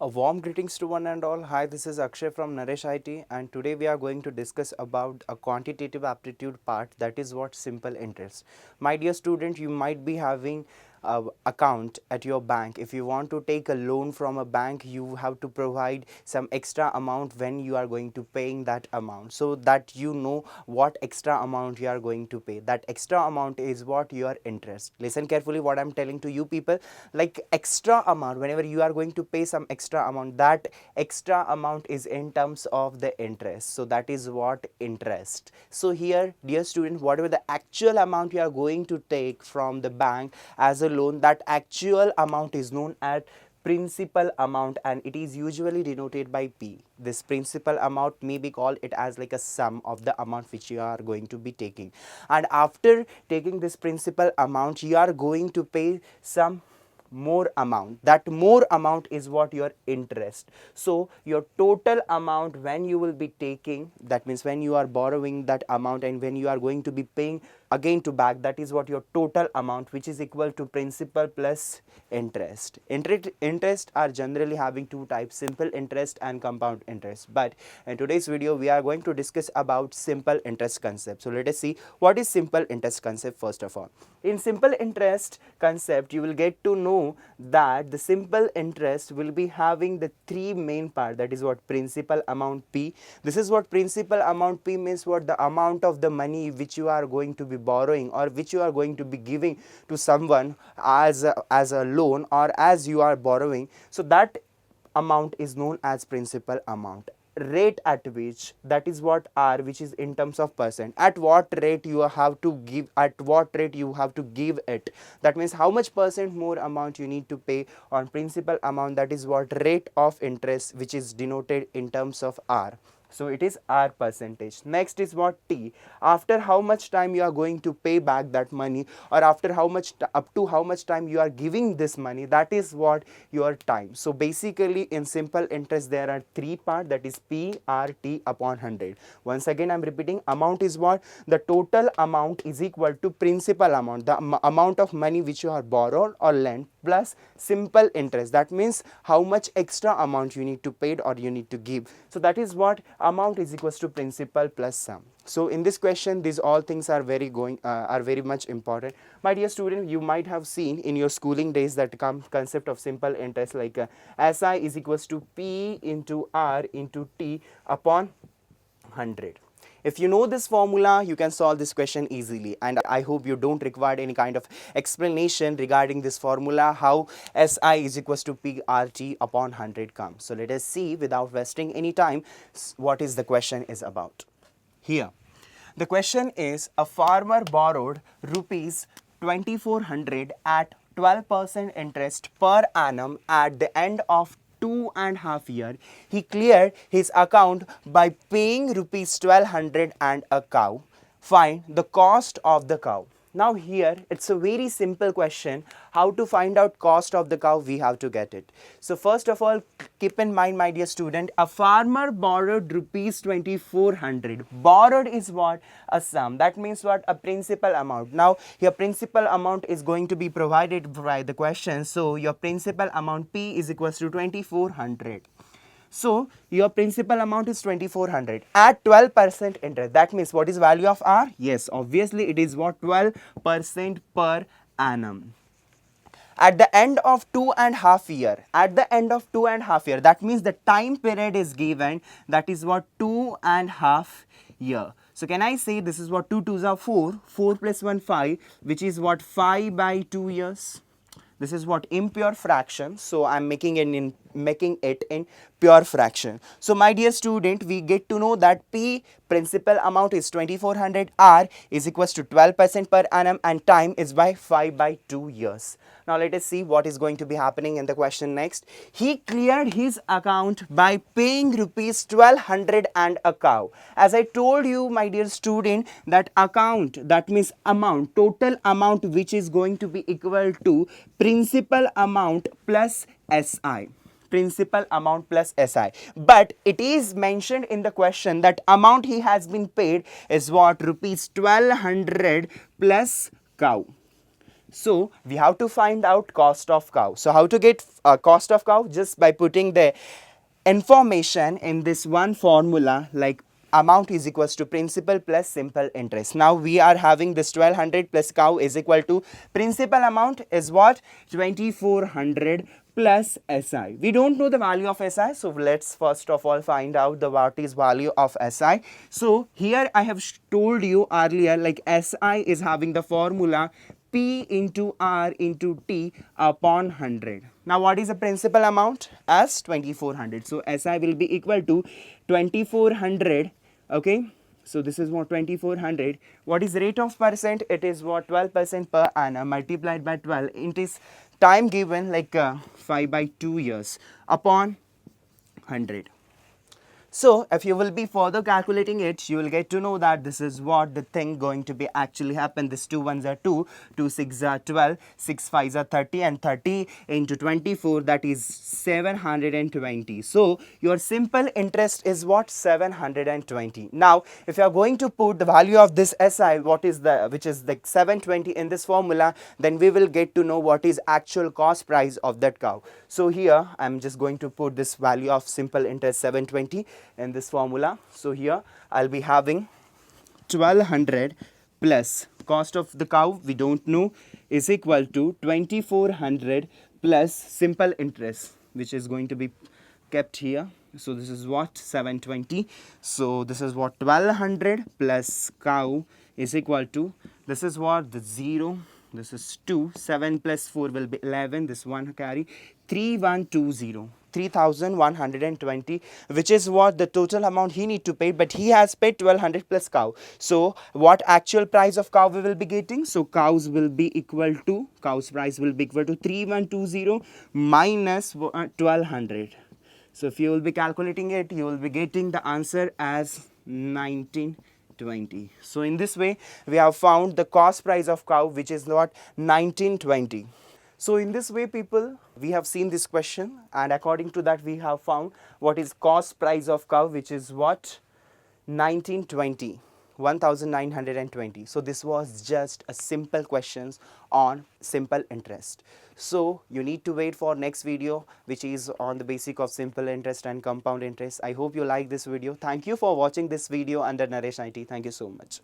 A warm greetings to one and all. Hi, this is Akshay from Naresh IT, and today we are going to discuss about a quantitative aptitude part, that is what simple interest. My dear student, you might be having a account at your bank. If you want to take a loan from a bank, you have to provide some extra amount when you are going to paying that amount, so that you know what extra amount you are going to pay. That extra amount is what your interest. Listen carefully what I'm telling to you people. Like extra amount, whenever you are going to pay some extra amount, that extra amount is in terms of the interest, so that is what interest. So here, dear student, whatever the actual amount you are going to take from the bank as a loan, that actual amount is known as principal amount, and it is usually denoted by P. This principal amount may be called it as like a sum of the amount which you are going to be taking. And after taking this principal amount, you are going to pay some more amount. That more amount is what your interest. So your total amount when you will be taking, that means when you are borrowing that amount and when you are going to be paying again to back, that is what your total amount, which is equal to principal plus interest. Interest are generally having two types, simple interest and compound interest, but in today's video we are going to discuss about simple interest concept. So let us see what is simple interest concept. First of all, in simple interest concept, you will get to know that the simple interest will be having the three main part, that is what principal amount P. This is what principal amount P means, what the amount of the money which you are going to be borrowing or which you are going to be giving to someone as a loan or as you are borrowing. So that amount is known as principal amount. Rate at which, that is what R, which is in terms of percent, at what rate you have to give, at what rate you have to give it, that means how much percent more amount you need to pay on principal amount, that is what rate of interest, which is denoted in terms of R. So it is R percentage. Next is what T, after how much time you are going to pay back that money, or after how much up to how much time you are giving this money, that is what your time. So basically in simple interest there are three parts, that is P R T upon 100. Once again I'm repeating, amount is what, the total amount is equal to principal amount, the amount of money which you are borrowed or lent, plus simple interest, that means how much extra amount you need to pay or you need to give. So that is what amount is equals to principal plus sum. So in this question, these all things are very much important. My dear student, you might have seen in your schooling days that concept of simple interest, like SI is equals to P into R into T upon 100. If you know this formula, you can solve this question easily, and I hope you don't require any kind of explanation regarding this formula, how SI is equals to PRT upon 100 comes. So let us see without wasting any time what is the question is about. Here, the question is, a farmer borrowed rupees 2400 at 12% interest per annum. At the end of 2.5 years, he cleared his account by paying rupees 1200 and a cow. Find the cost of the cow. Now here it's a very simple question. How to find out cost of the cow? We have to get it. So first of all, keep in mind, my dear student, a farmer borrowed rupees 2400. Borrowed is what? A sum. That means what? A principal amount. Now your principal amount is going to be provided by the question. So your principal amount P is equals to 2400. So your principal amount is 2400 at 12% interest. That means what is value of R? Yes, obviously it is what? 12% per annum. At the end of 2.5 years, at the end of 2.5 years, that means the time period is given, that is what? 2.5 years. So can I say this is what? 2 2s are 4, 4 plus 1 5, which is what? 5 by 2 years. This is what? Impure fraction. So I'm making it in pure fraction. So my dear student, we get to know that P principal amount is 2400, R is equals to 12% per annum, and time is by 5 by 2 years. Now let us see what is going to be happening in the question next. He cleared his account by paying rupees 1200 and a cow. As I told you, my dear student, that account, that means amount, total amount, which is going to be equal to principal amount plus SI. Principal amount plus SI. But it is mentioned in the question that amount he has been paid is what? Rupees 1200 plus cow. So we have to find out cost of cow. So how to get cost of cow? Just by putting the information in this one formula, like amount is equals to principal plus simple interest. Now we are having this 1200 plus cow is equal to principal amount is what? 2400 plus SI. We don't know the value of SI, so let's first of all find out the what is value of SI. So here I have told you earlier, like SI is having the formula P into R into T upon 100. Now what is the principal amount? As 2400. So SI will be equal to 2400. Okay. So this is what 2400. What is rate of percent? It is what 12% per annum multiplied by 12. It is time given like 5 by 2 years upon 100. So if you will be further calculating it, you will get to know that this is what the thing going to be actually happen. This 2 ones are 2, 2 6 are 12, 6 5s are 30, and 30 into 24, that is 720. So your simple interest is what? 720. Now if you are going to put the value of this SI, what is the, which is like 720 in this formula, then we will get to know what is actual cost price of that cow. So here I am just going to put this value of simple interest 720 in this formula. So here I'll be having 1200 plus cost of the cow we don't know is equal to 2400 plus simple interest, which is going to be kept here. So this is what? 720. So this is what? 1200 plus cow is equal to, this is what? The 0, this is 2, 7 plus 4 will be 11, this one carry 3120, 3120, which is what the total amount he need to pay, but he has paid 1200 plus cow. So what actual price of cow we will be getting? So cows will be equal to, cow's price will be equal to 3120 minus 1200. So if you will be calculating it, you will be getting the answer as 1920. So in this way we have found the cost price of cow, which is what? 1920. So in this way, people, we have seen this question, and according to that we have found what is cost price of cow, which is what? 1920. 1920. So this was just a simple questions on simple interest. So you need to wait for next video, which is on the basic of simple interest and compound interest. I hope you like this video. Thank you for watching this video under Naresh IT. Thank you so much.